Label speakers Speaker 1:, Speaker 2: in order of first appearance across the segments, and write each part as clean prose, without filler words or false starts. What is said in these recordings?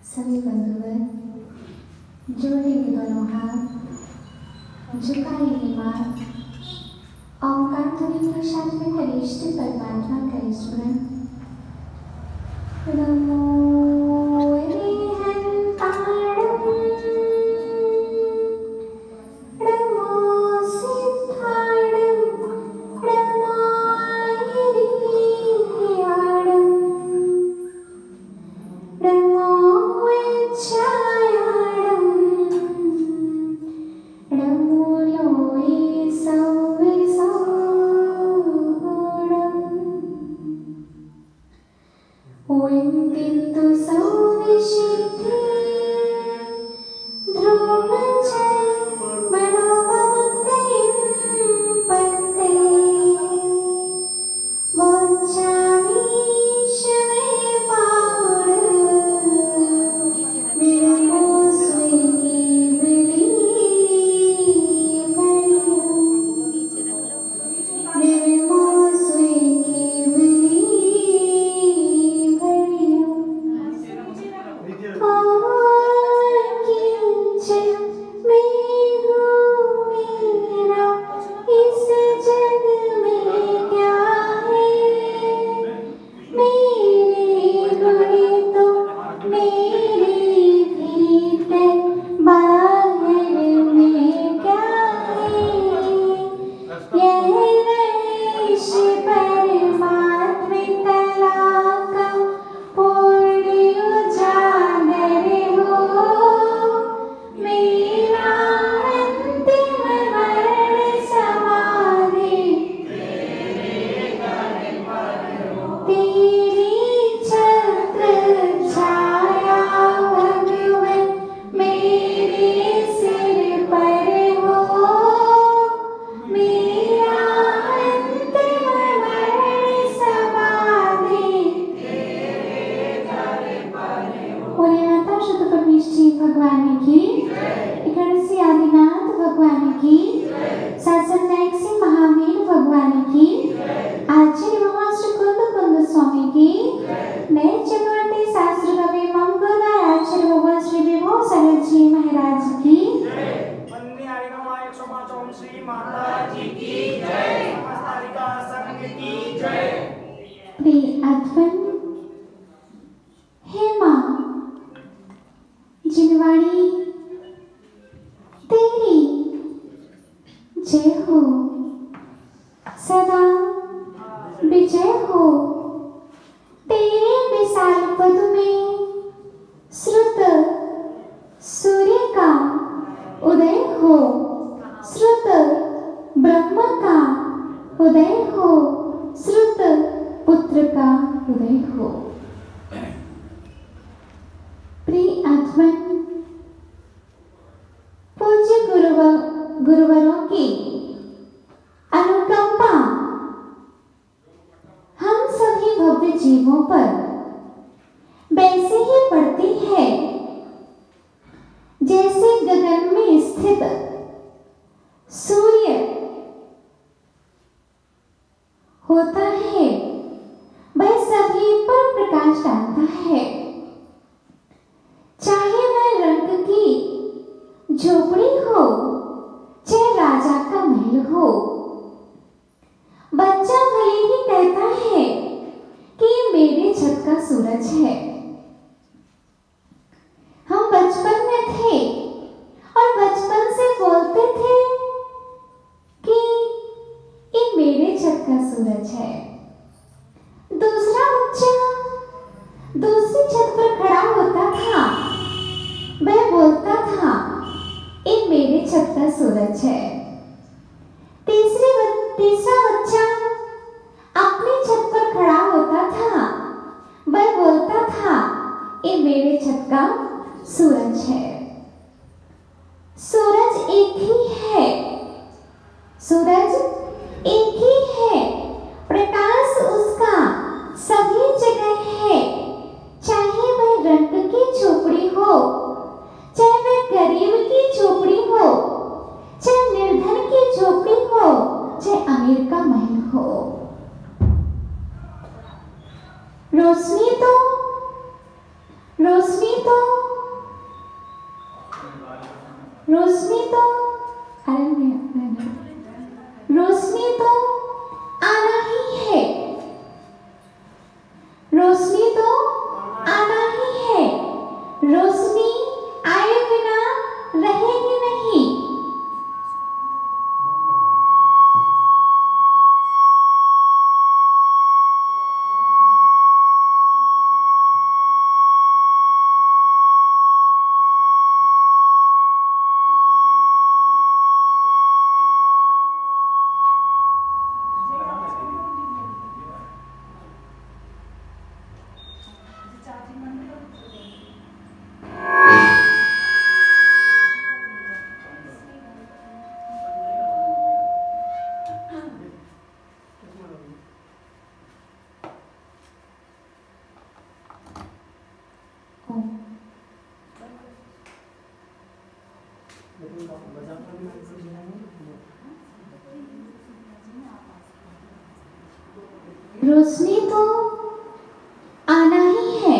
Speaker 1: सभी बंधुगण जोड़ेंगे दोनों हाथ, झुकाएंगे माथ, ओंकार ध्वनि के साथ में कनिष्ठ परमात्मा का स्मरण। नमो अरिहंताणं, नमो सिद्धाणं, नमो हरियाणं, नमो विच्छायाणं, नमो लोये सौविसौडम्। ओं किन्तु सौविशिद्धि ध्रुवञ्च मनोमङ्गलं पन्ते मोक्षामि शमे पावड विरमो स्वेति विरमो स्वेति गुरुवरों की अनुकंपा हम सभी भव्य जीवों पर वैसे ही पड़ती है जैसे गगन में स्थित सूर्य होता है, वह सभी पर प्रकाश डालता है। चाहे वह रंग की झोपड़ी हो, चाहे राजा का महल हो। बच्चा भले ही कहता है कि मेरे छत का सूरज है। हम बचपन में थे और बचपन से बोलते थे कि ये मेरे छत का सूरज है। दूसरा बच्चा दूसरी छत पर खड़ा होता था, वह बोलता था ये मेरे छत का सूरज है। तीसरा बच्चा अपनी छत पर खड़ा होता था, वह बोलता था ये मेरे छत का सूरज है। सूरज एक ही है, सूरज एक ही है, प्रकाश उसका सभी जगह है। चाहे वह रंग की झोपड़ी हो, चाहे वह गरीब की झोपड़ी हो, चाहे निर्धन की झोपड़ी हो, चाहे अमीर का महल हो। रोशनी तो रोशनी तो आना ही है, रोशनी तो आना ही है, रोशनी आए बिना रहेगी नहीं। रोशनी तो आना ही है,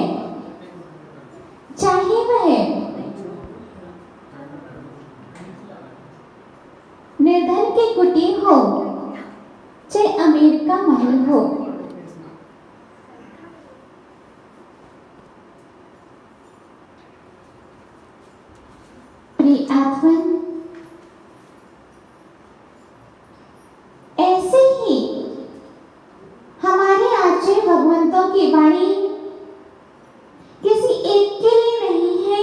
Speaker 1: चाहे वह निर्धन की कुटीर हो, चाहे अमीर का महल हो। प्रिय आत्मन, ऐसे ही हमारे आचार्य भगवंतों की वाणी किसी एक के लिए नहीं है,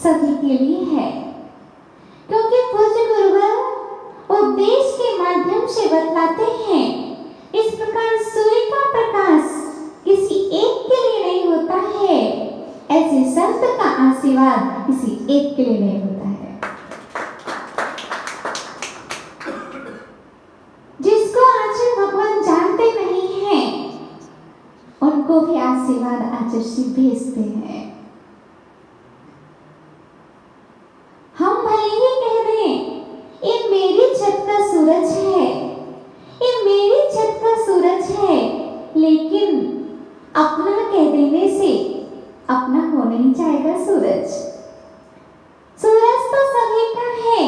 Speaker 1: सभी के लिए है। क्योंकि पूज्य गुरुवर उपदेश के माध्यम से बतलाते हैं, इस प्रकार सूर्य का प्रकाश किसी एक के लिए नहीं होता है, ऐसे संत का आशीर्वाद किसी एक के लिए नहीं होता है। जिसको आचार्य भगवान जानते नहीं हैं, उनको भी आशीर्वाद आचार्य से भेजते हैं। हम भले ही कह दें ये मेरी छत का सूरज है, ये मेरी छत का सूरज है, लेकिन अपना कह देने से अपना हो नहीं जाएगा सूरज। सूरज तो सभी का है,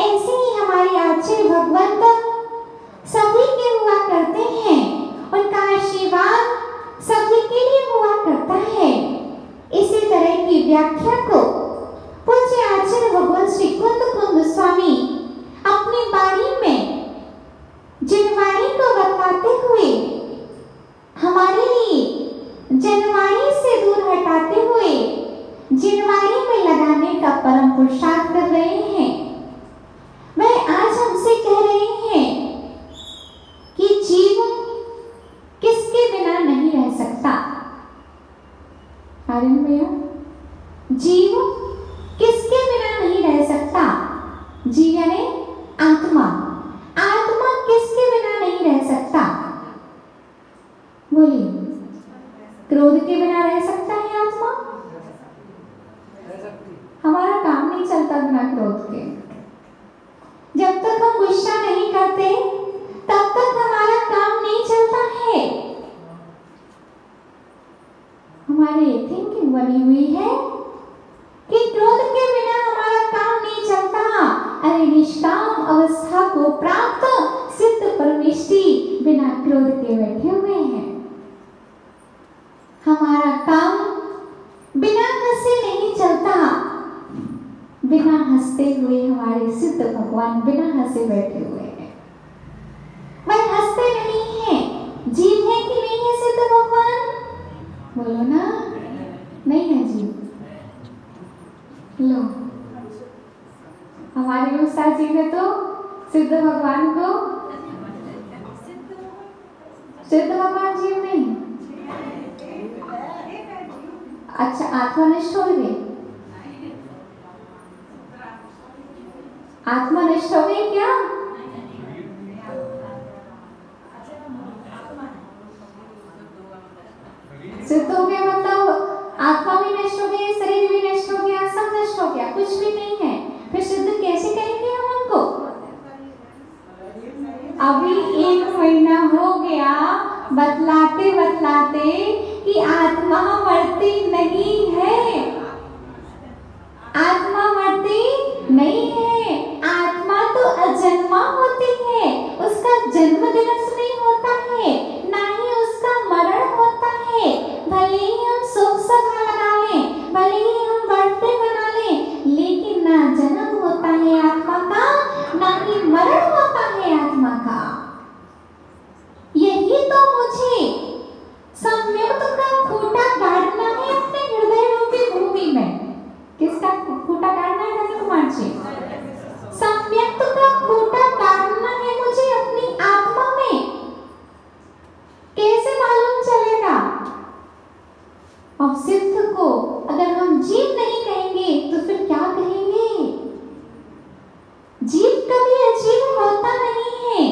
Speaker 1: ऐसे ही हमारे आचार्य भगवंत सभी के हुआ करते हैं, उनका आशीर्वाद सभी के लिए हुआ करता है। इसी तरह की व्याख्या को पूज्य आचार्य भगवान श्री कुंद कुंद स्वामी अपनी वाणी में जिनवाणी को बतलाते हुए हमारे लिए जनवाणी से दूर हटाते हुए जिनवाणी में लगाने का परम पुरुषार्थ कर रहे हैं। वह आज हमसे कह रहे हैं कि जीव किसके बिना नहीं रह सकता। आर्यन भैया, जीव किसके बिना नहीं रह सकता। जीव यानी आत्मा, आत्मा किसके बिना नहीं रह सकता। बोलिए, क्रोध के बिना रह सकता है आत्मा? हमारा काम नहीं चलता बिना क्रोध के। जब तक हम गुस्सा नहीं करते तब तक हमारा काम नहीं चलता है। हमारी थिंकिंग बनी हुई है कि क्रोध के बिना हमारा काम नहीं चलता। अरे निष्काम अवस्था को प्राप्त सिद्ध परमेष्टि बिना क्रोध के बैठे हुए हैं। हमारा काम बिना हंसे नहीं चलता। बिना हंसते हुए हमारे सिद्ध भगवान बिना हंसे बैठे हुए हैं। वह हंसते नहीं हैं। जीव है कि नहीं है सिद्ध भगवान? बोलो ना, नहीं है जीव। लो, हमारे उस्ताद जी ने तो सिद्ध भगवान को, सिद्ध भगवान जीव नहीं। अच्छा, आत्मा नष्ट हो गई? आत्मा नष्ट हो गई क्या? सिद्ध हो गया मतलब आत्मा भी नष्ट हो गई, शरीर भी नष्ट हो गया, सब नष्ट हो गया, कुछ भी नहीं है। फिर सिद्ध कैसे कहेंगे हम उनको? अभी 1 महीना हो गया बतलाते बतलाते कि कि आत्मा मरती नहीं है। आत्मा मरती नहीं है। आत्मा तो अजन्मा होती है, उसका जन्म दिवस नहीं होता है, ना ही उसका मरण होता है। भले ही हम शोक सभा लगा लें, भले ही हम बर्थडे मना लें, लेकिन ना जन्म होता है आत्मा का, ना ही मरण होता है आत्मा का। यही तो मुझे सम्यक का खूंटा गाड़ना है अपने हृदय रूपी भूमि में। किसका खूंटा गाड़ना है धन्य कुमार जी? सम्यक का खूंटा गाड़ना है मुझे अपनी आत्मा में। कैसे मालूम चलेगा? और सिद्ध को अगर हम जीव नहीं कहेंगे तो फिर क्या कहेंगे? जीव कभी अजीब होता नहीं है,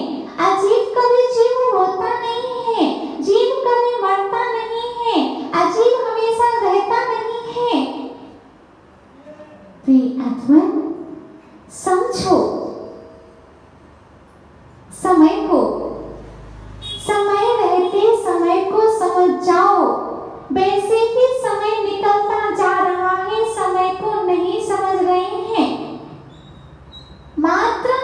Speaker 1: अजीब कभी जीव होता नहीं है, जीव कभी मरता नहीं है, अजीब हमेशा रहता नहीं है। तो आत्मन समझो समय को, समय रहते समय को समझ जाओ। वैसे ही समय निकलता जा रहा है, समय को नहीं समझ रहे हैं। मात्र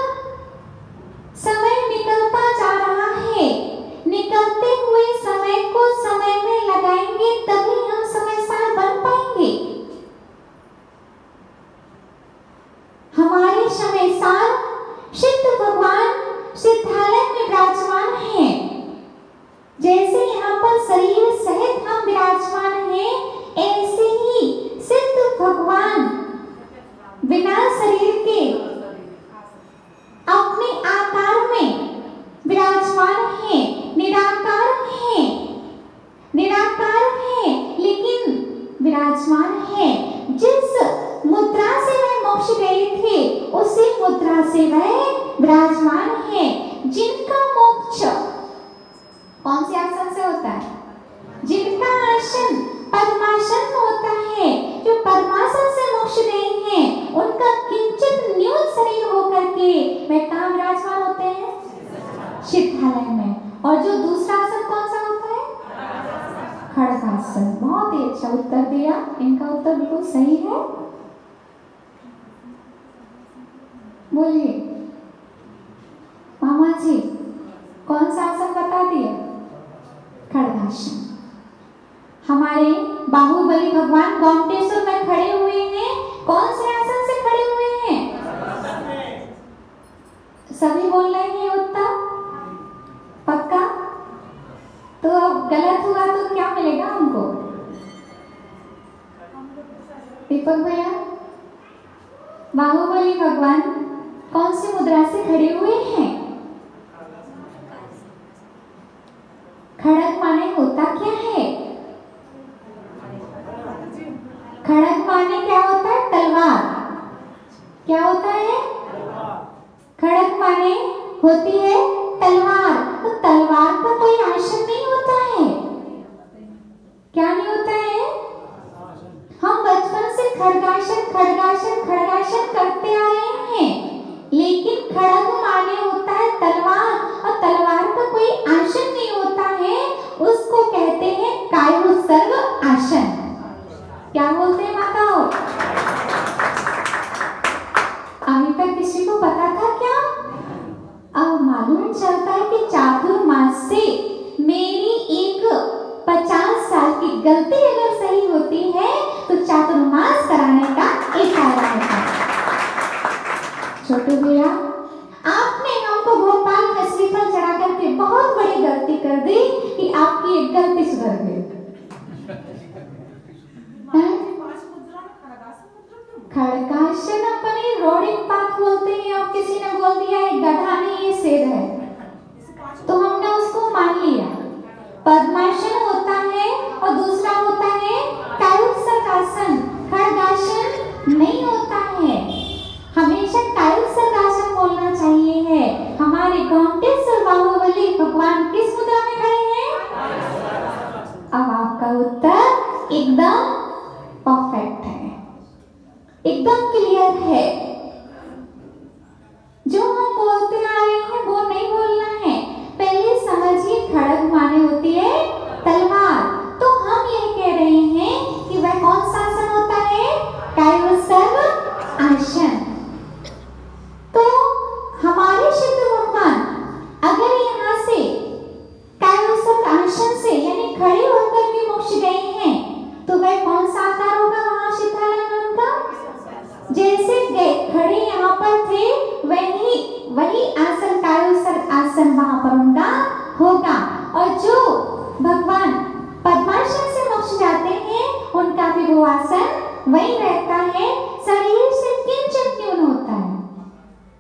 Speaker 1: समय निकलता जा रहा है, निकलते हुए समय को समय में लगाएंगे तभी हम समझदार बन पाएंगे। हमारे समयसार सिद्ध भगवान सिद्धालय में विराजमान है। जैसे यहाँ पर शरीर सहित हम विराजमान हैं, ऐसे ही सिद्ध भगवान बिना शरीर के अपने आकार में विराजमान है, निराकार है, निराकार है लेकिन विराजमान है। जिस मुद्रा से वह मोक्ष गए थे उसी मुद्रा से वह विराजमान है। जिनका मोक्ष कौन से आसन से होता है? जिनका आसन पद्मासन होता है, जो पद्मासन से मोक्ष गए हैं, उनका किंचित न्यून शरीर होकर के वह कहाँ विराजमान होते हैं? सिद्धालय में। और जो दूसरा आसन कौन सा होता है? खड़गासन। बहुत ही अच्छा उत्तर दिया, इनका उत्तर बिल्कुल सही है। बोलिए मामा जी, कौन सा आसन बता दिया? खड़गासन। हमारे बाहुबली भगवान गोमटेश्वर में खड़े हुए हैं, कौन से आसन से खड़े हुए हैं? सभी बोल रहे हैं उत्तर पक्का? तो अब गलत हुआ तो क्या मिलेगा हमको? दीपक भैया, बाहुबली भगवान कौन सी मुद्रा से खड़े हुए हैं? खड़ग माने होता क्या है? खड़ग माने क्या होता है? तलवार। क्या होता है? खड़ग माने होती है तलवार। तो तलवार का कोई आसन नहीं होता है। क्या नहीं होता है? हम बचपन से खड़गासन खड़गासन खड़गासन करते आ रहे हैं, लेकिन खड़ग माने होता है तलवार, और तलवार का कोई आसन नहीं होता है। उसको कहते हैं कायोत्सर्ग आसन। क्या बोलते हैं माताओं? अभी तक किसी को पता था क्या? अब मालूम चलता है कि चातुर्मास से मेरी एक 50 साल की गलती अगर सही होती है तो चातुर्मास कराने का एक फायदा होता है। छोटू भैया, आपने हमको भोपाल में श्रीफल चढ़ा करके बहुत बड़ी गलती कर दी कि आपकी एक गलती सुधर गई। खड़गासन अपने रोडिंग पाथ बोलते हैं, और किसी ने बोल दिया है गधा नहीं ये शेर है, तो हमने उसको मान लिया। पद्मासन होता है और दूसरा होता है कायोत्सर्गासन। खड़गासन नहीं होता है, हमेशा कायोत्सर्गासन बोलना चाहिए है। हमारे गोमटेश्वर बाहुबली भगवान किस मुद्रा में खड़े हैं? अब आपका उत्तर एकदम परफेक्ट है, एकदम क्लियर है। जो हम बोलते आ रहे हैं वो नहीं बोलना है। पहले समझिए, खड़ग माने होती है तलवार। तो हम खड़े होकर के मोक्ष गए हैं, तो वह कौन सा आकार होगा वहां सिद्धालय में उनका? जैसे गए खड़े यहाँ पर थे वही आसन कायोसर आसन वहां पर उनका होगा। और जो भगवान पद्मासन से मोक्ष जाते हैं उनका भी वो आसन वही रहता है। शरीर से किंचित न्यून होता है,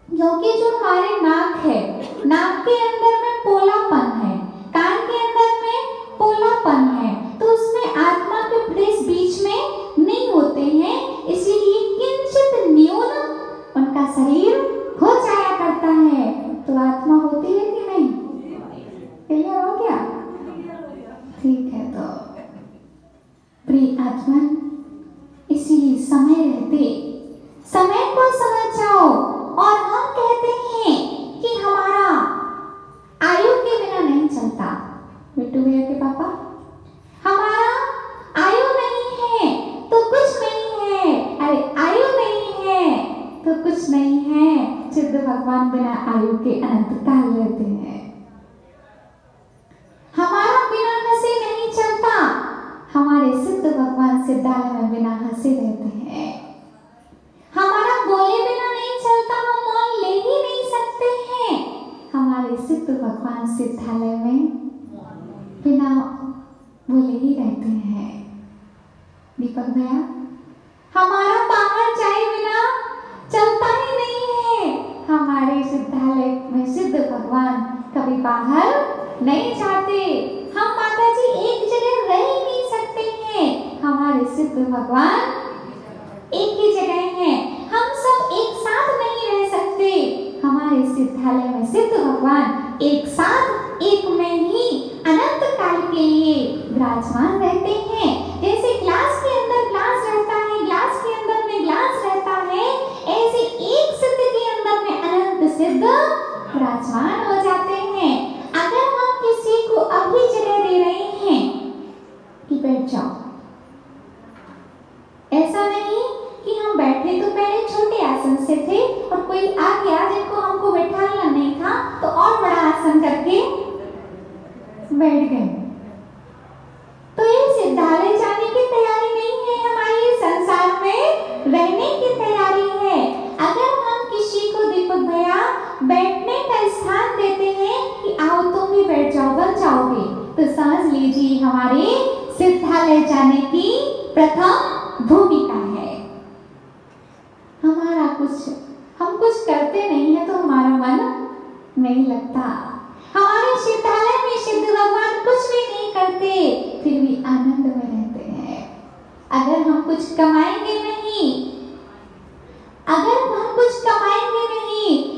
Speaker 1: क्योंकि जो हमारे नाक है, नाक के अंदर में पोलापन है, कान के अंदर में पोलापन है, तो उसमें आत्मा के प्रेस बीच में नहीं होते हैं, इसीलिए किंचित न्यून उनका शरीर हो जाया करता है। तो आत्मा होती है कि नहीं? क्लियर हो गया? ठीक है। तो प्रिय आत्मन, इसीलिए समय रहते समय को समझ जाओ। और हम कहते हैं कि हमारा आयु के बिना नहीं चलता। बिट्टू भैया के पापा, हमारा आयु नहीं है तो कुछ नहीं है। अरे आयु नहीं है तो कुछ नहीं है। सिद्ध भगवान बिना आयु के अनंत काल रहते हैं। हमारा बिना हंसे नहीं चलता, हमारे सिद्ध भगवान सिद्धालय में बिना हंसे रहते हैं। हमारा बोले बिना नहीं चलता, हम मौन ले ही नहीं सकते हैं। हमारे सिद्ध भगवान सिद्धालय में बिना बोले ही रहते हैं। दीपक भैया, हमारा बाहर जाए बिना चलता ही नहीं है। हमारे सिद्धालय में सिद्ध भगवान कभी बाहर नहीं जाते। हम माता जी एक जगह रह ही नहीं सकते हैं। हमारे सिद्ध भगवान एक ही जगह हैं। हम सब एक साथ नहीं रह सकते। हमारे सिद्धालय में सिद्ध भगवान एक साथ एक में ही अनंत काल के लिए विराजमान रहते हैं। जैसे ग्लास के अंदर ग्लास रहता है, ग्लास के अंदर में ग्लास रहता है, ऐसे एक सिद्ध के अंदर में अनंत सिद्ध विराजमान हो जाते हैं। अगर हम किसी को अभी जगह दे रहे हैं कि बैठ जाओ, ऐसा नहीं कि हम बैठे तो पहले छोटे आसन से थे और कोई आ गया जिनको हमको बैठाना नहीं था तो और बड़ा आसन करके बैठ गए। तो ये सिद्धालय जाने की तैयारी नहीं है, हमारी संसार में रहने की तैयारी है। अगर हम किसी को दीपक भैया बैठने का स्थान देते हैं कि आओ तुम भी बैठ जाओ, बन जाओगे, तो समझ लीजिए हमारे सिद्धालय जाने की प्रथम भूमिका है। हमारा हम कुछ करते नहीं है तो हमारा मन नहीं लगता। हमारे सिद्धालय में सिद्ध भगवान कुछ भी नहीं करते, फिर भी आनंद में रहते हैं। अगर हम कुछ कमाएंगे नहीं,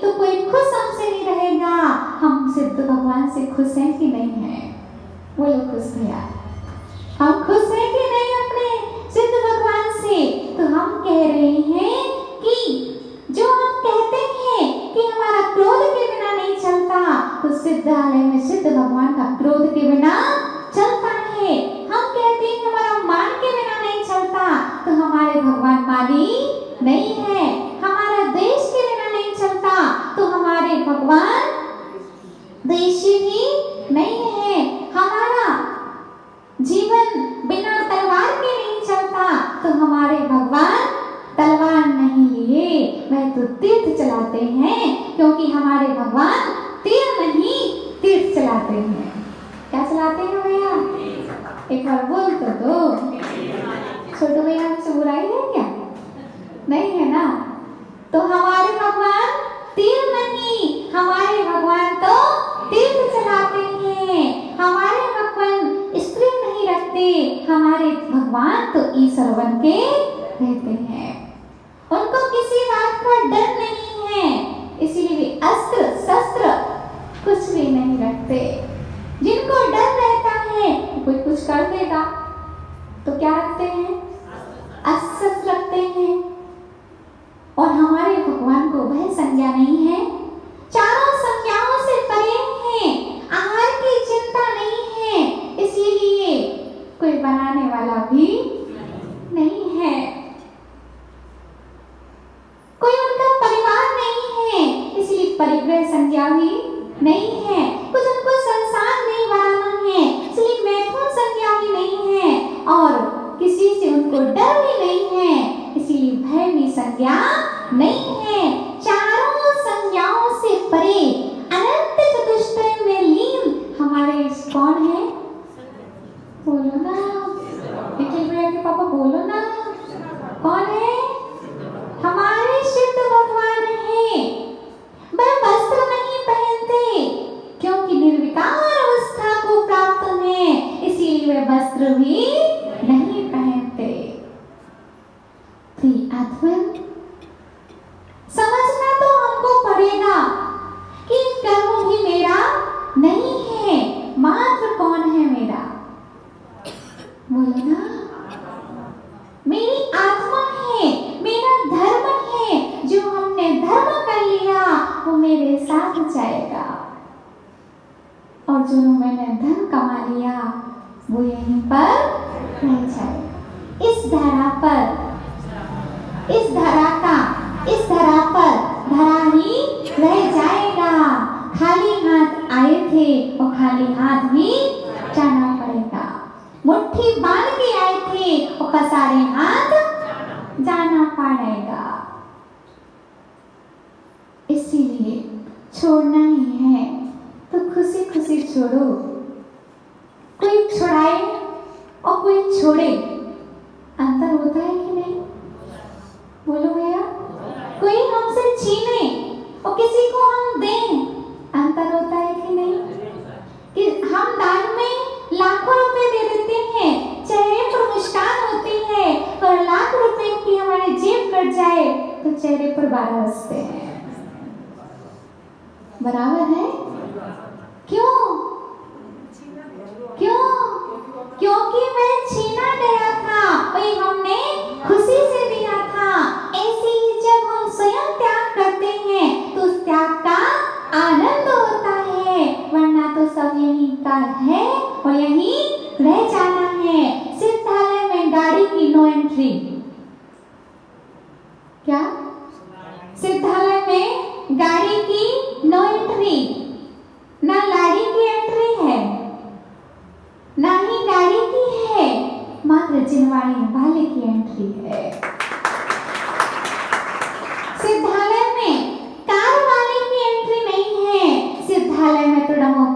Speaker 1: तो कोई खुश हमसे नहीं रहेगा। हम सिद्ध भगवान से खुश हैं कि नहीं है? बोलो खुश भैया, हम खुश हैं कि नहीं अपने सिद्ध भगवान से? तो हम कह रहे हैं कि जो हम कहते हैं कि हमारा क्रोध के बिना नहीं चलता, तो सिद्धालय में सिद्ध भगवान का क्रोध के बिना चलता है। हम कहते हैं हमारा मान के बिना नहीं चलता, तो हमारे भगवान मानी नहीं है। हमारा देश के बिना नहीं चलता, तो हमारे भगवान देशी भी नहीं है। हमारा जीवन बिना तलवार के नहीं चलता, तो हमारे भगवान तलवार नहीं लिए, वह तो तीर्थ चलाते हैं, क्योंकि हमारे भगवान तीर नहीं तीर्थ चलाते हैं। क्या चलाते हैं भैया? एक बार बोल तो दो। छोटू भैया हमसे बुराई है क्या? नहीं है ना? तो हमारे भगवान तीर नहीं, हमारे भगवान तो तीर्थ चलाते हैं। हमारे भगवान स्त्री नहीं रखते, हमारे भगवान तो ईश्वर बन के रहते हैं। उनको किसी बात का डर नहीं है, इसीलिए वे अस्त्र शस्त्र कुछ भी नहीं रखते। जिनको डर रहता है कोई कुछ कर देगा तो क्या रखते हैं? अस्त्र रखते हैं। और हमारे भगवान को वह संज्ञा नहीं है, चारों संज्ञाओं से परे हैं, आहार की चिंता नहीं है, इसीलिए कोई बनाने वाला भी नहीं है, कोई उनका परिवार नहीं है, इसलिए परिग्रह संज्ञा भी नहीं है। कुछ उनको संसार नहीं बनाना है, इसलिए मैथुन संज्ञा संज्ञा नहीं है। चारों संज्ञाओं से परे अनंत चतुष्टय में लीन हमारे कौन है? बोलो ना, निखिल भैया के पापा बोलो ना, कौन है? हमारे शुद्ध भगवान है। वह वस्त्र नहीं पहनते क्योंकि निर्विकार अवस्था को प्राप्त है, इसीलिए वे वस्त्र भी नहीं पहनते। आत्मन समझना तो हमको पड़ेगा कि कर्म भी मेरा नहीं है, मात्र कौन है मेरा? बोलो ना, मेरी आत्मा है, मेरा धर्म है। जो हमने धर्म कर लिया वो मेरे साथ जाएगा, और जो मैंने धन कमा लिया वो यहीं पर रह जाएगा। इस धरा पर, इस धरा पर धरा ही रह जाएगा। खाली हाथ आए थे और खाली हाथ ही जाना पड़ेगा। मुट्ठी बांध के आए थे और पसारे हाथ जाना पड़ेगा। इसीलिए छोड़ना ही है तो खुशी खुशी छोड़ो। कोई छुड़ाए और कोई छोड़े, अंतर होता है कि नहीं? बोलो भैया। कोई हमसे छीने और किसी को हम दें, अंतर होता है कि नहीं? कि हम दान में लाखों रुपए दे देते हैं, चेहरे पर मुस्कान होती है, और लाख रुपए की हमारी जेब कट जाए तो चेहरे पर 12 हंसते हैं। बराबर है? क्यों? क्यों? क्योंकि मैं छीना गया था, वही हमने खुशी से दिया था। ऐसे ही जब हम स्वयं त्याग करते हैं तो उस त्याग का आनंद होता है, वरना तो सब यहीं का है और यहीं रह जाना है। सिद्धालय में गाड़ी की नो एंट्री। क्या? सिद्धालय में गाड़ी की नो एंट्री, ना लाड़ी की एंट्री है, ना ही गाड़ी की है, मात्र जिनवाणी वाले की एंट्री है। सिद्धालय में कार वाले की एंट्री नहीं है, सिद्धालय में तो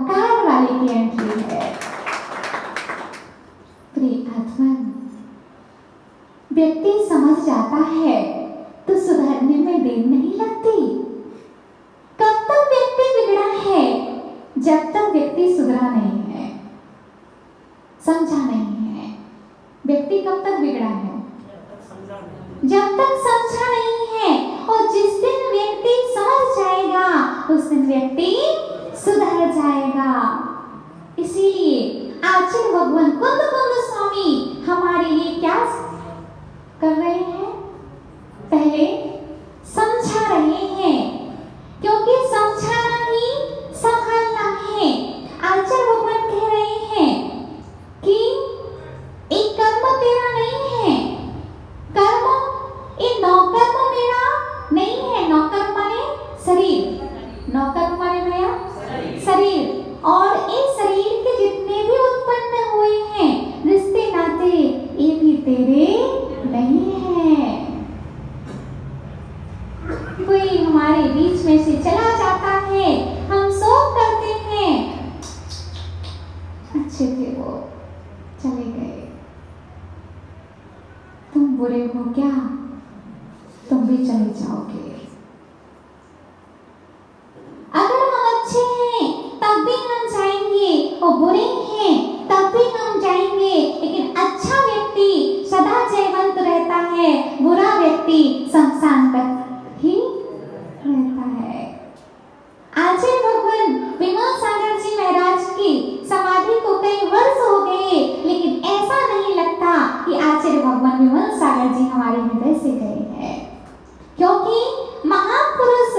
Speaker 1: कार वाले की एंट्री है। प्रिय आत्मन, व्यक्ति समझ जाता है तो सुधरने में देर नहीं लगती। कब तक व्यक्ति बिगड़ा है? जब तक व्यक्ति सुधरा नहीं है, समझा नहीं है। व्यक्ति कब तक बिगड़ा है? जब तक समझा नहीं है। और जिस दिन व्यक्ति समझ जाएगा उस दिन व्यक्ति सुधर जाएगा। इसीलिए आचार्य भगवान कुंद कुंद स्वामी हमारे लिए क्या कर रहे हैं? पहले समझा रहे हैं, क्योंकि समझाना ही संभालना है। आचार्य भगवान कह रहे हैं कि एक कर्म तेरा नहीं है, कर्म ये नौकर्म मेरा नहीं है। नौकर्म माने शरीर, नौकर्म माने भैया शरीर। और इस शरीर के जितने भी उत्पन्न हुए हैं रिश्ते नाते, ये भी तेरे नहीं है। कोई हमारे बीच में से चला जाता है, हम शोक करते हैं, अच्छे थे वो, चले गए, तुम बुरे हो क्या? तुम भी चले जाओगे। अगर हम अच्छे हैं तब भी हम जाएंगे, और बुरे हैं तब भी हम जाएंगे। लेकिन अच्छा व्यक्ति सदा जयवंत रहता है, बुरा व्यक्ति शमशान तक ही रहता है। आचार्य भगवान विमल सागर जी महाराज की समाधि को कई वर्ष हो गए, लेकिन ऐसा नहीं लगता कि आचार्य भगवान विमल सागर जी हमारे हृदय से गए हैं, क्योंकि महापुरुष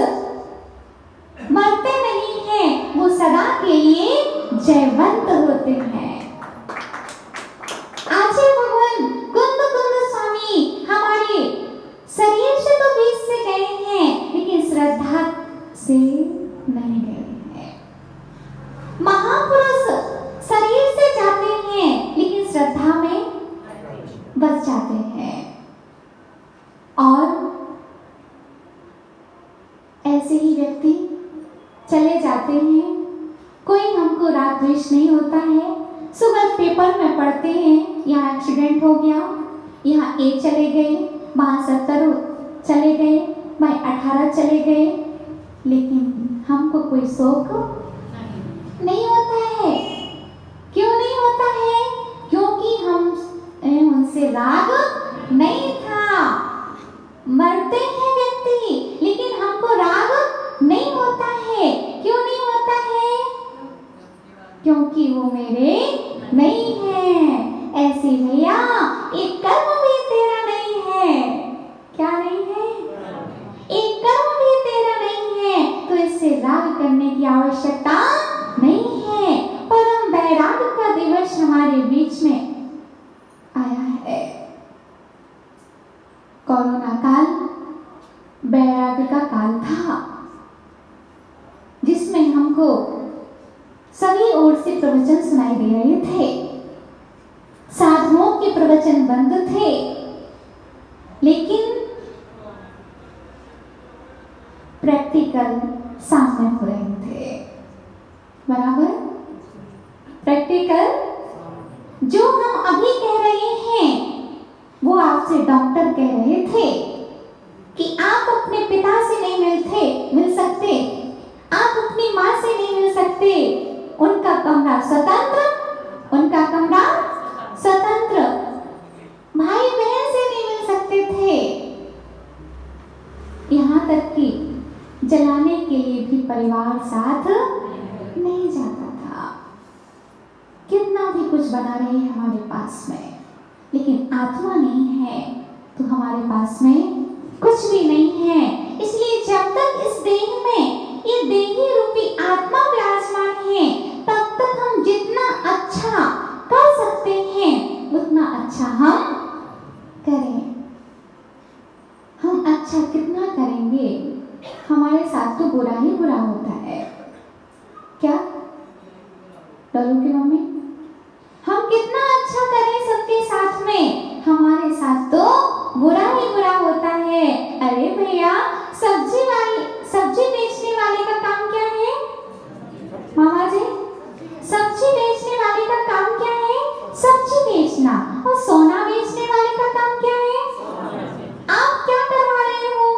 Speaker 1: मरते नहीं हैं, वो सदा के लिए जयवंत होते हैं। आचार्य भगवान कुंद कुंद स्वामी हमारे शरीर से तो बीच से गए हैं, लेकिन श्रद्धा से नहीं गए हैं। महापुरुष शरीर से जाते हैं, लेकिन श्रद्धा में बच जाते हैं। और चले जाते हैं, कोई हमको राग द्वेष नहीं होता है। सुबह पेपर में पढ़ते हैं यहाँ एक्सीडेंट हो गया, यहाँ ए चले गए, वहाँ 70 चले गए, वहाँ 18 चले गए, लेकिन हमको कोई शौक नहीं होता है। क्यों नहीं होता है? क्योंकि हम उनसे राग नहीं था। मरते हैं व्यक्ति लेकिन हमको राग नहीं होता है। क्यों नहीं होता है? क्योंकि वो मेरे नहीं है। ऐसे भैया एक कर्म भी तेरा नहीं है। क्या नहीं है? एक कर्म भी तेरा नहीं है, तो इससे राग करने की आवश्यकता नहीं है। परम वैराग का दिवस हमारे बीच में आया है। कोरोना काल वैराग का काल था, जिसमें हमको सभी ओर से प्रवचन सुनाई दे रहे थे। साधुओं के प्रवचन बंद थे, लेकिन प्रैक्टिकल सामने हो रहे थे। बराबर? प्रैक्टिकल जो हम अभी कह रहे हैं वो आपसे डॉक्टर कह रहे थे कि आप अपने पिता से नहीं मिल सकते, आप अपनी माँ से नहीं मिल सकते, उनका कमरा स्वतंत्र, उनका कमरा स्वतंत्र, भाई बहन से नहीं मिल सकते थे। यहाँ तक कि जलाने के लिए भी परिवार साथ नहीं जाता था। कितना भी कुछ बना रहे हैं हमारे पास में, लेकिन आत्मा नहीं है तो हमारे पास में कुछ भी नहीं है। इसलिए जब तक इस देह में ये देही रूपी आत्मा विराजमान है, तब तक हम जितना अच्छा कर सकते हैं उतना अच्छा हम करें। हम अच्छा कितना करेंगे, हमारे साथ तो बुरा ही बुरा होता है। क्या डरू की मम्मी? हम कितना अच्छा करें सबके साथ में, हमारे साथ तो बुरा ही बुरा होता है। अरे भैया, सब्जी बेचने वाले का काम क्या है? मामा जी, सब्जी बेचने वाले का काम क्या है? सब्जी बेचना। और सोना बेचने वाले का काम क्या है? आप क्या करवा रहे हो?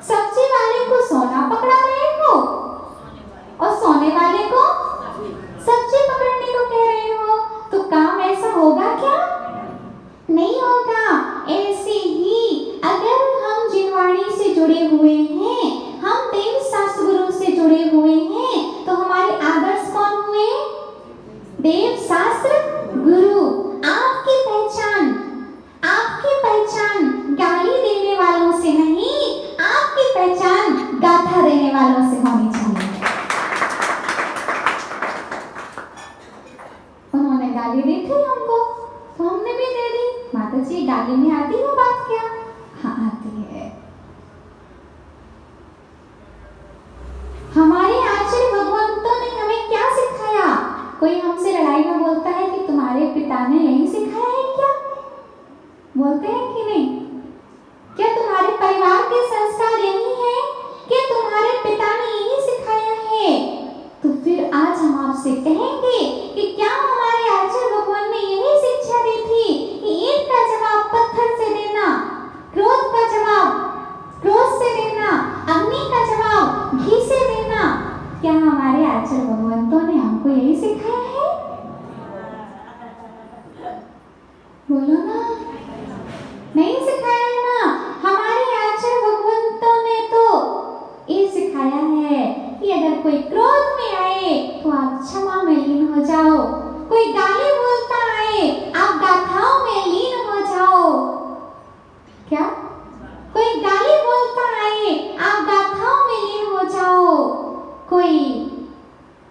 Speaker 1: सब्जी वाले को सोना पकड़ा रहे हो और सोने वाले को सब्जी पकड़ने को कह रहे हो, तो काम ऐसा होगा क्या? नहीं होगा। ऐसे ही अगर हम जिनवाणी से जुड़े हुए हैं, हम देव शास्त्र गुरु से जुड़े हुए हैं, तो हमारे आदर्श कौन हुए? देव शास्त्र गुरु। आपकी पहचान गाली देने वालों से नहीं, आपकी पहचान गाथा देने वालों से होनी चाहिए। उन्होंने गाली दी थी हमको, तो हमने भी दे दी। माता जी, गाली में आती है बात क्या? हाँ, आती है। हमारे आचार्य भगवंतों ने हमें क्या सिखाया? कोई हमसे लड़ाई में बोलता है कि तुम्हारे पिता ने यही सिखाया है क्या? बोलते हैं कि नहीं? क्या तुम्हारे परिवार के संस्कार यही है? क्या तुम्हारे पिता ने यही सिखाया है? तो फिर आज हम आपसे कहेंगे कि क्या हमारे आचार्य भगवान ने यही शिक्षा दी थी कि ईंट का जवाब पत्थर से देना, क्रोध का जवाब क्रोध से देना, अग्नि का जवाब घी से देना? क्या हमारे आचार्य भगवंतों ने हमको यही सिखाया है? बोलो ना। नहीं सिखाया है ना। हमारे आचार्य भगवंतों ने तो ये सिखाया है कि अगर कोई क्रोध में आए तो आप क्षमा में लीन हो जाओ, कोई गाली बोलता आए आप गाथाओं में लीन हो जाओ। क्या? कोई गाली बोलता आए आप गाथाओं में लीन हो जाओ। कोई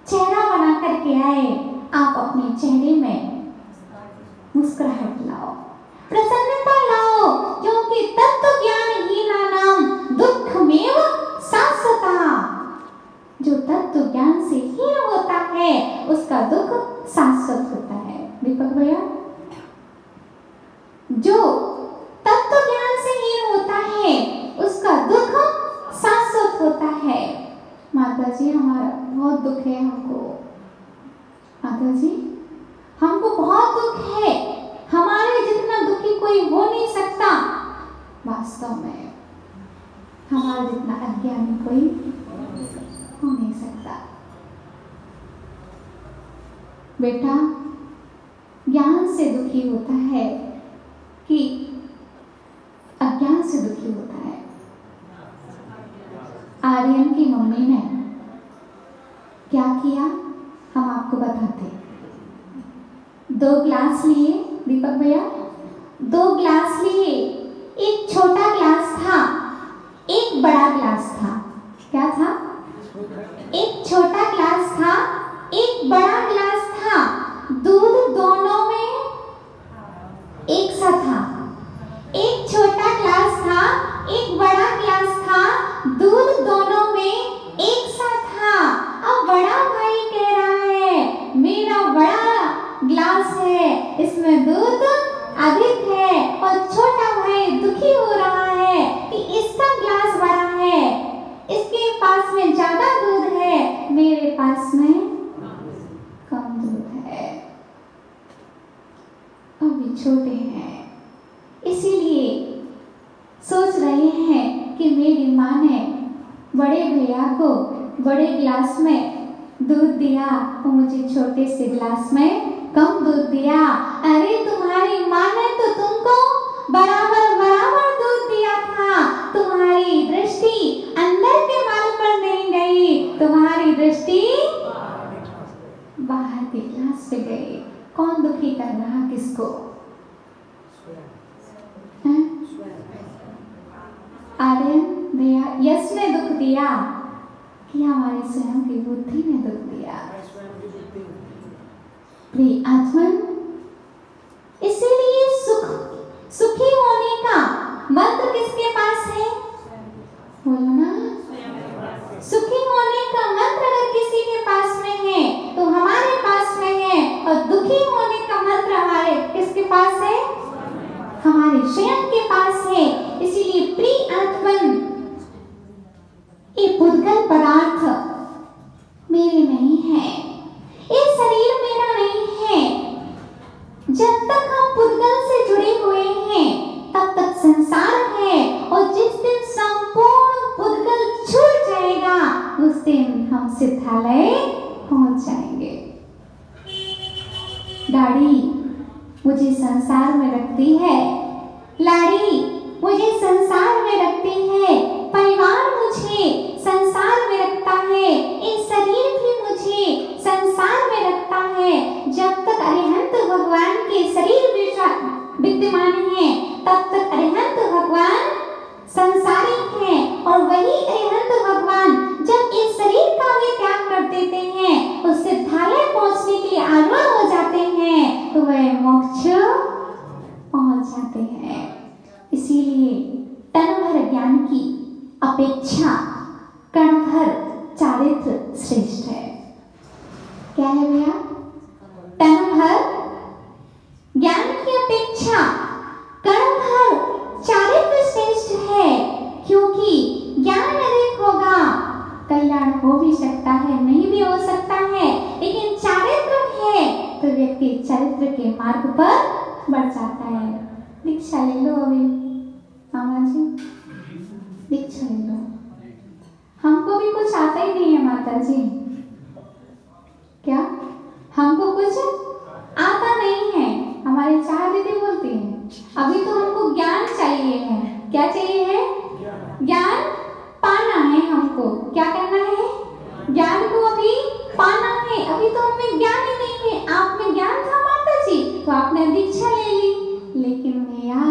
Speaker 1: चेहरा बना करके आए, आप अपने चेहरे में मुस्कुराहट लाओ, प्रसन्नता लाओ, क्योंकि तत्व ज्ञान ही नाम दुःखमेव शाश्वता। जो तत्व ज्ञान से हीन होता है उसका दुख शाश्वत होता है। दीपक भैया, जो तत्व ज्ञान से हीन होता है उसका दुख शाश्वत होता है। माता जी हमारा बहुत दुख है, हमको माता जी हमको बहुत दुख है, हमारे जितना दुखी कोई हो नहीं सकता। वास्तव में हमारे जितना अज्ञानी कोई हो नहीं सकता। बेटा ज्ञान से दुखी होता है कि अज्ञान से दुखी होता है। आर्यन की मम्मी ने क्या किया हम आपको बताते। 2 ग्लास लिए, दीपक भैया 2 ग्लास लिए, एक छोटा ग्लास था, एक बड़ा ग्लास था। क्या था? एक छोटा ग्लास था, एक बड़ा ग्लास था। दूध दोनों में एक सा था। एक छोटा ग्लास था, एक बड़ा ग्लास था, दूध दोनों में एक सा था। अब बड़ा भाई कह रहा है मेरा बड़ा ग्लास है, इसमें दूध अधिक है, और छोटा भाई दुखी हो रहा है कि इसका ग्लास बड़ा है, इसके पास में ज्यादा दूध है, मेरे पास में कम दूध है। अभी छोटे हैं, इसीलिए सोच रहे हैं कि मेरी माँ ने बड़े भैया को बड़े गिलास में दूध दिया और मुझे छोटे से गिलास में कम दूध दिया। अरे तुम्हारी माँ ने तो तुमको बराबर बराबर दूध दिया था। तुम्हारी दृष्टि अंदर के माल पर नहीं गई, तुम्हारी दृष्टि बाहर के गिलास पे गई। कौन दुखी कर रहा किसको? आर्यन भैया यश ने दुख दिया कि हमारे स्वयं की बुद्धि ने दुख दिया। प्रिय आत्मन, इसीलिए सुखी होने का मंत्र किसके पास है? बोलो ना। सुखी होने का मंत्र अगर किसी के पास में है तो हमारे पास में है, और दुखी होने का मंत्र हमारे किसके पास है? हमारे स्वयं के पास है। इसीलिए प्रिय आत्मन, ये पुद्गल पदार्थ मेरे नहीं है, ये शरीर मेरा नहीं है। जब तक हम पुद्गल से जुड़े हुए हैं तब तक संसार है, और जिस दिन संपूर्ण पुद्गल छूट जाएगा उस दिन हम सिद्धालय पहुंच जाएंगे। गाड़ी मुझे संसार में रखती है, लाड़ी मुझे संसार में रखती है, परिवार मुझे संसार में रखता है, ये शरीर भी मुझे संसार में रखता है। जब तक अरिहंत भगवान के शरीर विद्यमान है तब तक अरिहंत भगवान संसारी है, और वही अरिहंत भगवान जब इस शरीर का भी त्याग कर देते हैं, उस सिद्धालय पहुंचने के लिए आरूढ़ हो जाते हैं, तो वह मोक्ष पहुंच जाते हैं। इसीलिए तन भर ज्ञान की अपेक्षा कण भर चारित्र श्रेष्ठ है। क्या है भैया? तन भर ज्ञान की अपेक्षा कण भर चारित्र श्रेष्ठ है, क्योंकि ज्ञान अधिक होगा कल्याण हो भी सकता है, नहीं भी हो सकता है, लेकिन चारित्र है तो व्यक्ति चरित्र के मार्ग पर बढ़ जाता है। दीक्षा ले लो अभी मामा जी, दीक्षा ले लो। हमको भी कुछ आता ही नहीं है माता जी। क्या हमको कुछ आता नहीं है? हमारी चार दीदी बोलती है अभी तो हमको ज्ञान चाहिए है। क्या चाहिए है? ज्ञान पाना है हमको। क्या करना है? ज्ञान को अभी पाना है। अभी तो हमें ज्ञान ही नहीं है। आप में ज्ञान था माता जी तो आपने दीक्षा ले ली, लेकिन भैया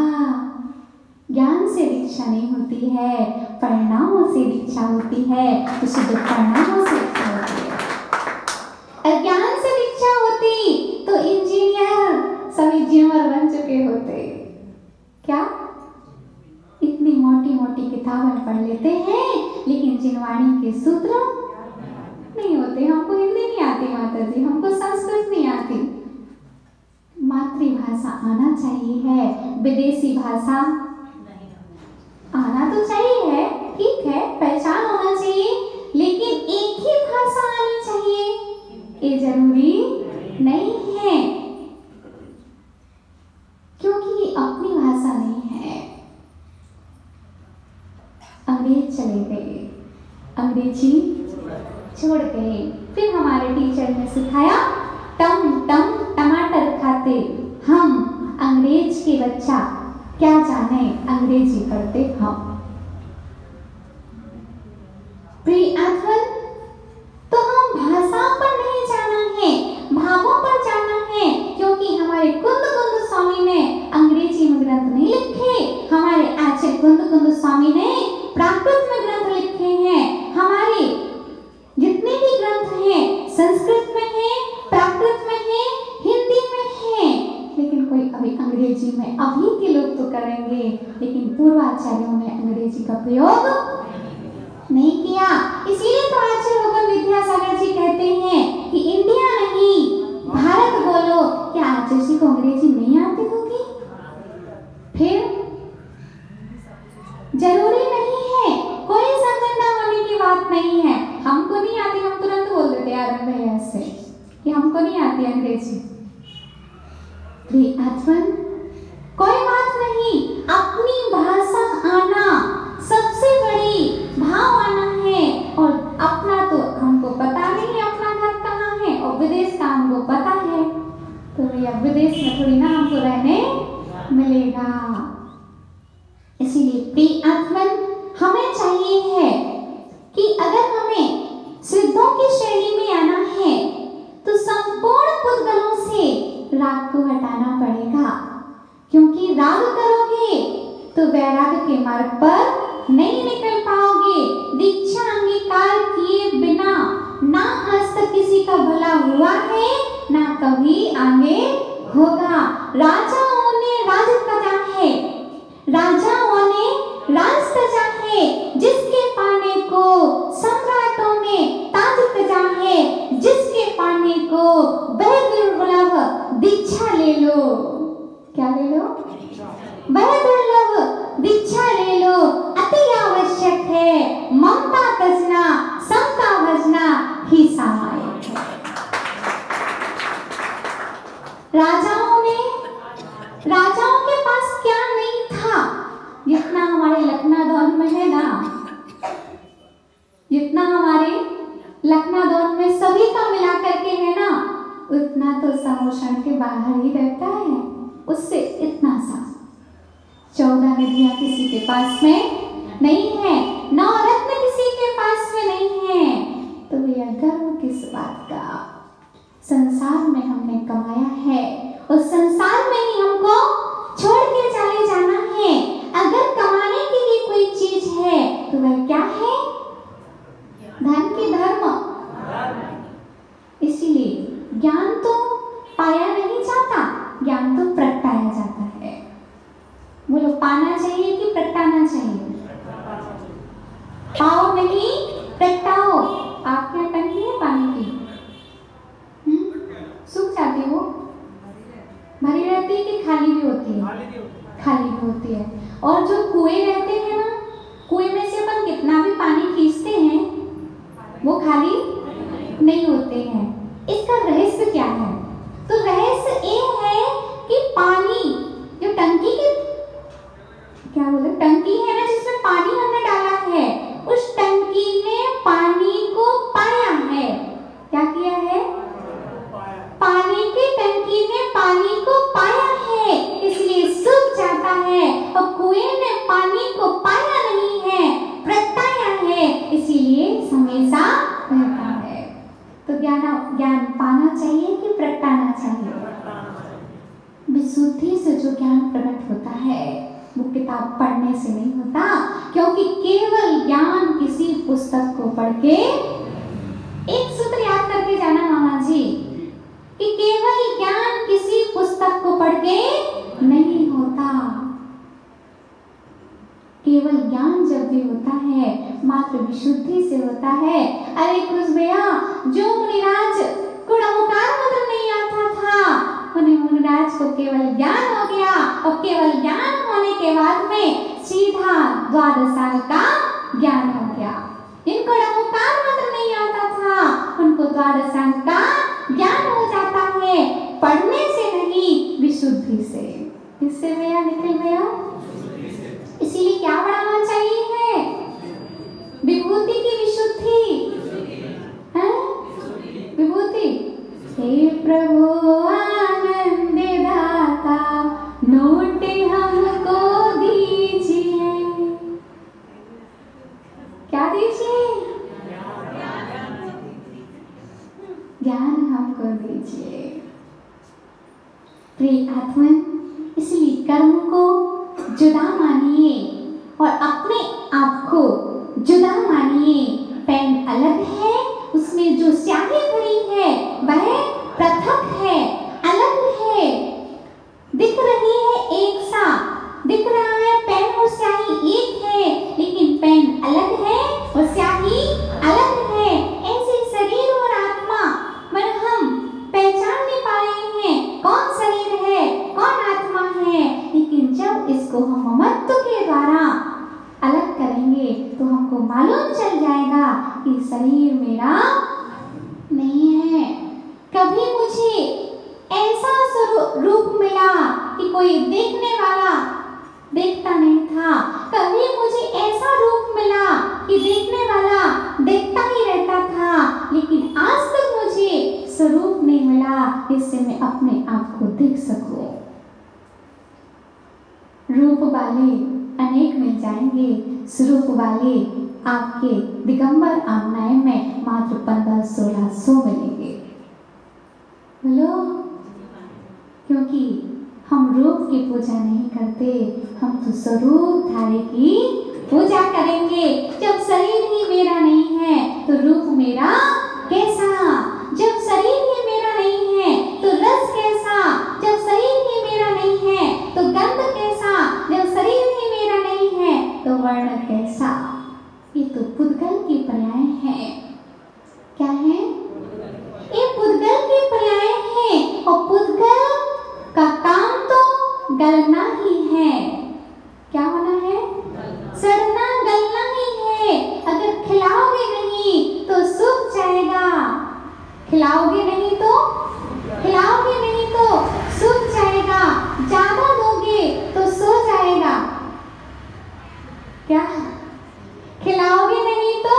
Speaker 1: ज्ञान से दीक्षा नहीं होती है, परिणामों से दीक्षा होती है। शुद्ध परिणामों से दीक्षा होती है। अज्ञान से दीक्षा होती तो इंजीनियर सब इंजीनियर बन चुके होते। क्या इतनी मोटी मोटी किताबें पढ़ लेते हैं लेकिन जिनवाणी के सूत्र नहीं होते। हमको हिंदी नहीं आती माता जी, हमको संस्कृत नहीं आती। मातृभाषा आना चाहिए है, विदेशी भाषा आना तो चाहिए है, ठीक है, पहचान होना चाहिए, लेकिन एक ये जरूरी नहीं है, क्योंकि ये अपनी भाषा नहीं है। अंग्रेज चले गए, अंग्रेजी छोड़ गए। फिर हमारे टीचर ने सिखाया टम टम टमाटर खाते हम, अंग्रेज के बच्चा क्या जाने अंग्रेजी पढ़ते हम। प्रिय अथर्व, तो हम भाषा पर नहीं जाना है, भावों पर जाना है, क्योंकि हमारे कुंद कुंद स्वामी ने अंग्रेजी में ग्रंथ नहीं लिखे, हमारे आचार्य कुंद कुंद स्वामी ने प्राकृत में ग्रंथ लिखे हैं। हमारे जितने भी ग्रंथ हैं संस्कृत में है, प्राकृत में है, हिंदी में है, लेकिन कोई अभी अंग्रेजी में अभी के लोग तो करेंगे, लेकिन पूर्वाचार्यों ने अंग्रेजी का प्रयोग नहीं किया। इसीलिए तो आचार्य भगवान विद्यासागर जी कहते हैं कि इंडिया नहीं भारत बोलो। क्या आचार्य जी को अंग्रेजी नहीं आती होगी? फिर जरूरी नहीं है, कोई संबंध होने की बात नहीं है। हमको नहीं आती, हम तुरंत बोल देते आरंभ भैया से कि हमको नहीं आती अंग्रेजी। कोई बात नहीं, अपनी भाषा आना सबसे बड़ी भाव आना है। और अपना तो हमको पता नहीं है अपना घर कहाँ है, और विदेश का हमको पता है, तो भैया विदेश में थोड़ी ना हमको रहने मिलेगा। इसीलिए प्रिय आत्मन, हमें चाहिए है कि अगर हमें सिद्धों की श्रेणी में आना है तो संपूर्ण पुद्गलों से राग को हटाना पड़ेगा, क्योंकि राग करोगे तो वैराग के मार्ग पर नहीं निकल पाओगे। दीक्षा अंगीकार किए बिना ना आज तक किसी का भला हुआ है, ना कभी आगे होगा। राजाओं ने राज तजा है, राजाओं ने राज तजा है, जिसके पाने को सम्राटों ने ताज तजा है, जिसके पाने को वह दुर्लभ दीक्षा ले लो। क्या ले लो? वह दुर्लभ दीक्षा ले लो। अति आवश्यक है ममता तजना, समता भजना ही सामायिक है। राजाओं के पास क्या नहीं था, जितना हमारे लखनादौन में है ना, जितना हमारे लखनादौन में सभी का मिला करके है ना, उतना तो समुद्र के बाहर ही रहता है, उससे इतना सा। 14 नदियां किसी के पास में नहीं है, 9 रत्न किसी के पास में नहीं है, तो भैया गर्व किस बात का? संसार में हमने कमाया है, उस संसार में ही हमको छोड़ के चले जाना है। अगर कमाने के लिए कोई चीज है तो वह क्या है? धन की धर्म। इसीलिए ज्ञान तो पाया नहीं जाता, ज्ञान तो प्रगटाया जाता है। बोलो, पाना चाहिए कि प्रगटाना चाहिए? पाओ नहीं, प्रगटाओ। आपके यहाँ टंकी है पानी की? सूख जाती है वो? भरी रहती है कि खाली भी होती है? खाली भी होती है। और जो कुएं रहते हैं ना, कुएं में से अपन कितना भी पानी खींचते हैं वो खाली नहीं होते हैं। इसका रहस्य क्या है? तो रहस्य ये है कि पानी जो टंकी की, क्या बोले, टंकी है ना जिसमें पानी हमने डाला है, उस टंकी ने पानी को पाया है। क्या किया है? पानी की टंकी ने पानी को पाया है, इसलिए सूख जाता है। और कुएं ने पानी को पाया नहीं है, प्रगटाया है, इसीलिए हमेशा रहता है। तो ज्ञान पाना चाहिए कि प्रगटाना चाहिए? विशुद्धि से जो ज्ञान प्रकट होता है वो किताब पढ़ने से नहीं होता, क्योंकि केवल ज्ञान किसी पुस्तक को पढ़ के, एक सूत्र याद करके जाना मामा जी, कि केवल ज्ञान किसी पुस्तक को पढ़ के नहीं होता। केवल ज्ञान जब भी होता है मात्र विशुद्धि से होता है। अरे कुछ भैया, जो मुनिराज को नमोकार मंत्र नहीं आता था, उन्हें मुनिराज को केवल ज्ञान हो गया, और केवल ज्ञान होने के बाद में सीधा 12 साल का ज्ञान हो गया। इनको नमोकार मंत्र नहीं आता था, उनको 12 साल का ज्ञान हो जाता है, पढ़ने से नहीं विशुद्धि से। किससे भैया? निखिल भैया। इसीलिए क्या बढ़ाना चाहिए है? विभूति की विशुद्धि है, विभूति। हे प्रभु आनंद दाता नोट हमको दीजिए। क्या दीजिए? ज्ञान हमको दीजिए। प्रिय आत्मन, इसलिए कर्म को जुदा मानिए और अपने आप को जुदा मानिए। पेन अलग है, उसमें जो स्याही भरी है वह पृथक है, अलग है। दिख रही है एक सा, दिख रहा है पेन और स्याही एक है, लेकिन पेन अलग है और स्याही अलग है। ऐसे शरीर और आत्मा पर हम पहचान नहीं पा रहे हैं कौन शरीर है कौन आत्मा है, लेकिन जब इसको हम ममत्व के द्वारा अलग करेंगे तो हमको मालूम चल जाएगा कि शरीर मेरा नहीं है। कभी मुझे ऐसा रूप मिला कि कोई देखने वाला देखता नहीं था, कभी मुझे ऐसा रूप मिला कि देखने वाला देखता ही रहता था, लेकिन आज तक मुझे स्वरूप नहीं मिला जिससे मैं अपने आप को देख सकूं। रूप वाले अनेक मिल जाएंगे, स्वरूप वाले आपके दिगंबर आमनाय में मात्र 1500-1600 मिलेंगे। बोलो, क्योंकि हम रूप की पूजा नहीं करते, हम तो स्वरूप धारे की पूजा करेंगे। जब शरीर ही मेरा नहीं है तो रूप मेरा कैसा? जब शरीर ही मेरा नहीं है तो रस कैसा? जब शरीर ही मेरा नहीं है तो गंध कैसा? जब शरीर ही मेरा नहीं है तो वर्ण कैसा? ये तो पुद्गल की पर्याय हैं। क्या है? ये पुद्गल की पर्याय हैं और पुद्गल का काम तो गलना ही है। क्या होना है? सड़ना गलना ही है। अगर खिलाओगे नहीं तो सूख जाएगा, खिलाओगे नहीं तो सूख जाएगा, ज्यादा दोगे तो सो जाएगा। क्या? खिलाओगे नहीं तो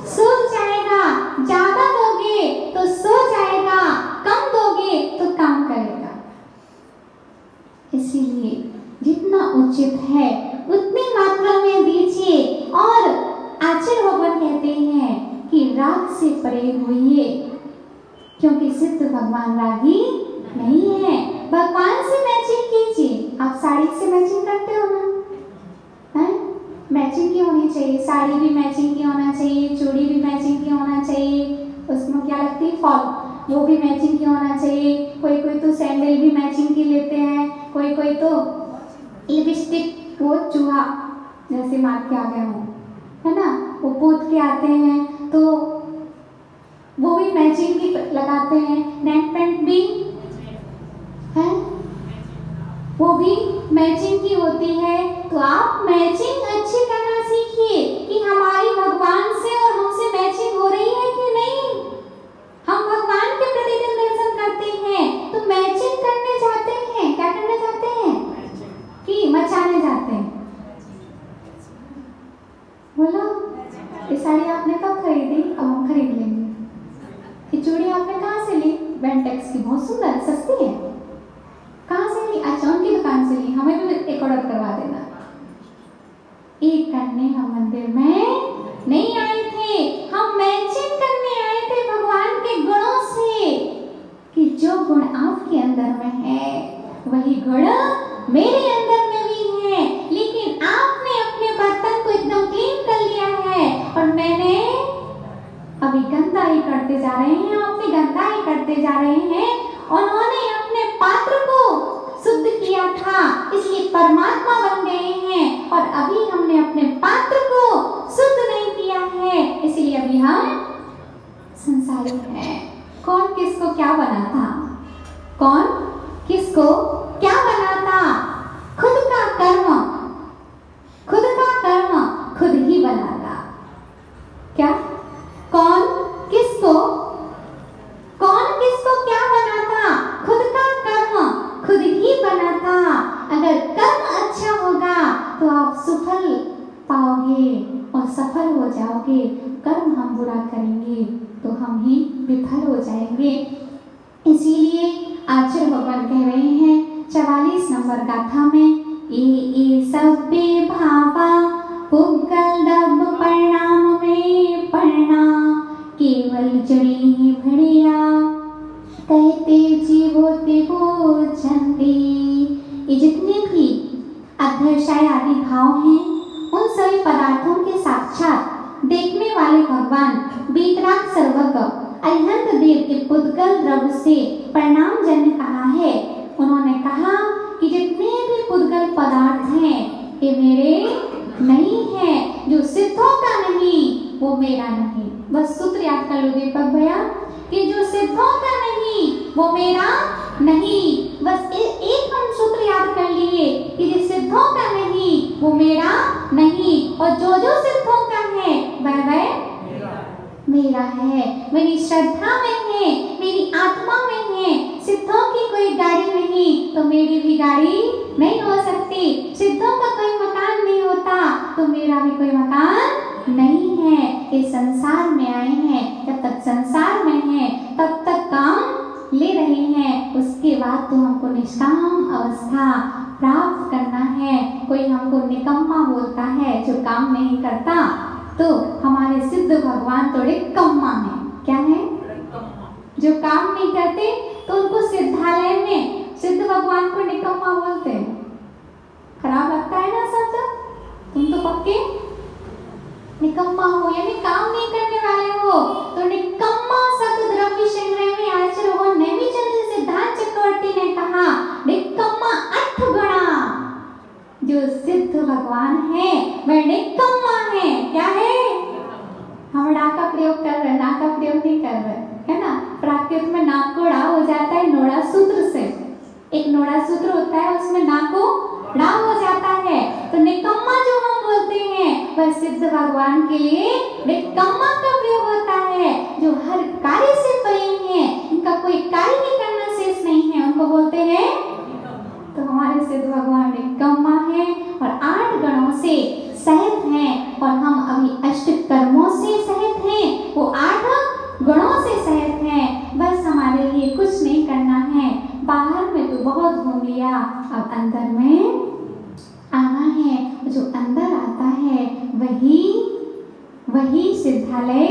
Speaker 1: सूख जाएगा, ज्यादा दोगे तो सो जाएगा, कम दोगे तो काम करेगा। इसीलिए जितना उचित है उतनी मात्रा में दीजिए। और आचार्य भगवान कहते हैं कि राग से परे होइए, क्योंकि सिद्ध भगवान रागी नहीं है। भगवान से मैचिंग कीजिए। आप साड़ी से मैचिंग करते हो ना? है? मैचिंग की होनी चाहिए, साड़ी भी मैचिंग की होना चाहिए, चूड़ी भी मैचिंग की होना चाहिए, उसमें क्या लगती है फॉल, वो भी मैचिंग की होना चाहिए। कोई कोई तो सैंडल भी मैचिंग की लेते हैं, कोई कोई तो लिपस्टिक वो चूहा जैसे मार के आ गए हो, है ना, वो पोत के आते हैं तो वो भी मैचिंग की लगाते हैं। नेक पेंट भी है, वो भी मैचिंग की होती है। तो आप मैचिंग अच्छी करना सीखिए कि हमारी भगवान से और हमसे मैचिंग हो रही है कि नहीं। हम भगवान के प्रतिदिन दर्शन करते हैं तो मैचिंग करने जाते हैं। क्या करने जाते हैं? कि मचाने जाते हैं। बोलो, ये साड़ी आपने कब खरीदी? अब हम खरीद लेंगे। ये चूड़ी आपने कहाँ से ली? बेंटेक्स की, बहुत सुंदर है, सस्ती है। कहाँ से ली? अच्छा, उनकी दुकान से ली, हमें भी एक ऑर्डर करवा देना। एक करने हम मंदिर में नहीं आए थे, हम मैचिंग करने आए थे भगवान के गुणों से कि जो गुण आपके अंदर में है वही गुण मेरे अंदर में भी है। लेकिन आपने अपने बर्तन को एकदम क्लीन कर लिया है और मैंने अभी गंदा ही करते जा रहे हैं, आप भी गंदा ही करते जा रहे हैं। उन्होंने अपने पात्र को शुद्ध किया था, इसलिए परमात्मा बन गए हैं, और अभी हमने अपने पात्र को शुद्ध नहीं किया है, इसलिए अभी हम संसारी हैं। कौन किसको क्या बना था? कौन किसको क्या बना था? के कर्म हम बुरा करेंगे तो हम ही विफल हो जाएंगे। इसीलिए आचार्य भगवान कह रहे हैं 44 नंबर गाथा में, ए सभ्य भावा पुगल दब परिणाम में पढ़ना, केवल जड़ी ही भड़िया कहते जीवो तिवो चंदी। ये जितने भी अध्यक्षाय आदि भाव हैं, उन सभी पदार्थों के साक्षात देखने वाले भगवान वीतराग सर्वज्ञ अरिहंत देव के पुद्गल द्रव्य से परिणाम जन्य कहा है। उन्होंने कहा कि जितने भी पुद्गल पदार्थ हैं ये मेरे नहीं है, जो सिद्धों का नहीं वो मेरा नहीं। बस सूत्र याद कर लो दीपक भैया कि जो सिद्धों का नहीं वो मेरा नहीं। बस एक हम सूत्र याद कर लिए कि जो सिद्धों का नहीं वो मेरा नहीं, और जो जो सिद्धों का है वह मेरा है, मेरी श्रद्धा में है, मेरी आत्मा में है। सिद्धों की कोई गाड़ी नहीं तो मेरी भी गाड़ी नहीं हो सकती। सिद्धों का कोई मकान नहीं होता तो मेरा भी कोई मकान नहीं है। ये संसार में आए हैं, जब तक संसार में हैं तब तक काम ले रहे हैं, उसके बाद तो हमको निष्काम अवस्था प्राप्त करना है। कोई हमको निकम्मा बोलता है जो काम नहीं करता, तो हमारे सिद्ध भगवान थोड़े कम्मा हैं। क्या है? जो काम नहीं करते तो उनको सिद्धालय में सिद्ध भगवान को निकम्मा बोलते हैं। खराब लगता है ना शब्द? तुम तो पक्के निकम्मा हो, यानी काम नहीं करने वाले हो। तो निकम्मा शब्द द्रव्य संग्रह में आचार्य नेमिचंद्र सिद्धांत चक्रवर्ती ने कहा निकम्मा 8 गुणा। जो सिद्ध भगवान है वह निकम्मा है। क्या है? हम डा का प्रयोग कर रहे, ना का प्रयोग नहीं कर रहे, है ना। प्राकृत में नाक को डा हो जाता है नोड़ा सूत्र से। एक नोड़ा सूत्र होता है उसमें नाक को डा हो जाता है। तो निकम्मा जो हम बोलते हैं वह सिद्ध भगवान के लिए निकम्मा का प्रयोग होता है। जो हर कार्य से परे हैं, उनका कोई कार्य नहीं करना शेष नहीं है, उनको बोलते हैं। तो हमारे सिद्ध भगवान निकम्मा है और 8 गणों से सहित हैं, और हम अभी 8 कर्मों से सहित हैं, वो 8 गुणों से सहित हैं। बस हमारे लिए कुछ नहीं करना है। बाहर में तो बहुत घूम लिया, अब अंदर में आना है। जो अंदर आता है वही सिद्धालय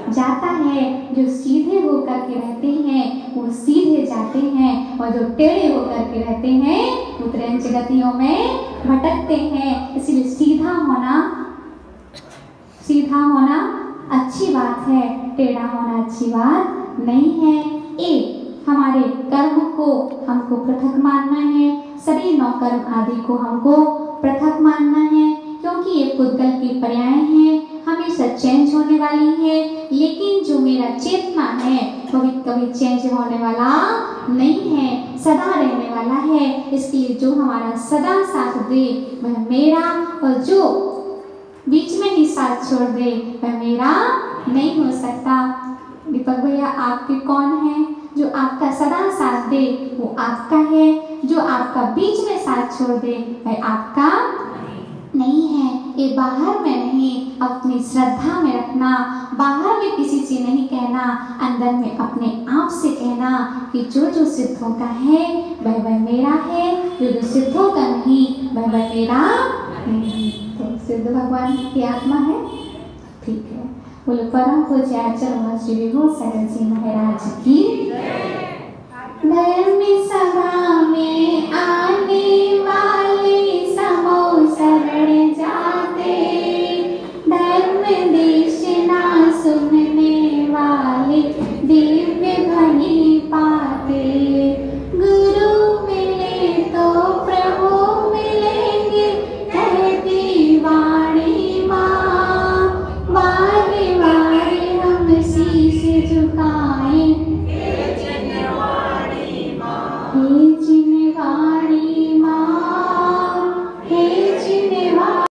Speaker 1: जाता है। जो सीधे होकर के रहते हैं वो सीधे जाते हैं, और जो टेढ़े होकर के रहते हैं वो त्रियंच गतियों में भटकते हैं। इसलिए सीधा होना अच्छी बात है, टेढ़ा होना अच्छी बात नहीं है। एक हमारे कर्म को हमको पृथक मानना है, शरीर नौ कर्म आदि को हमको पृथक मानना है, क्योंकि ये पुद्गल की पर्याय हैं, हमेशा चेंज होने वाली है। लेकिन जो मेरा चेतना है वो भी कभी चेंज होने वाला नहीं है, सदा रहने वाला है। इसलिए जो हमारा सदा साथ दे वह मेरा, और जो बीच में ही साथ छोड़ दे वह मेरा नहीं हो सकता। दीपक भैया आपके कौन है? जो आपका सदा साथ दे वो आपका है, जो आपका बीच में साथ छोड़ दे वह आपका नहीं है। ये बाहर में नहीं, अपनी श्रद्धा में रखना। बाहर में किसी से नहीं कहना, अंदर में अपने आप से कहना कि जो जो सिद्धों का है वह मेरा है, जो सिद्धों का नहीं वह मेरा नहीं। तो सिद्ध भगवान की आत्मा है, ठीक है। बोलो परम पूज्य आचार्य श्री विभू सरल जी महाराज की। धर्म सभा में आने वाले समो शरण जाते, धर्म देशना सुनने वाले दिव्य ध्वनि पाते। गुरु मिले तो प्रभु मिलेंगे कहती वाणी माँ। बारे बारे हम शीश झुकाएं हे जिनवाणी माँ।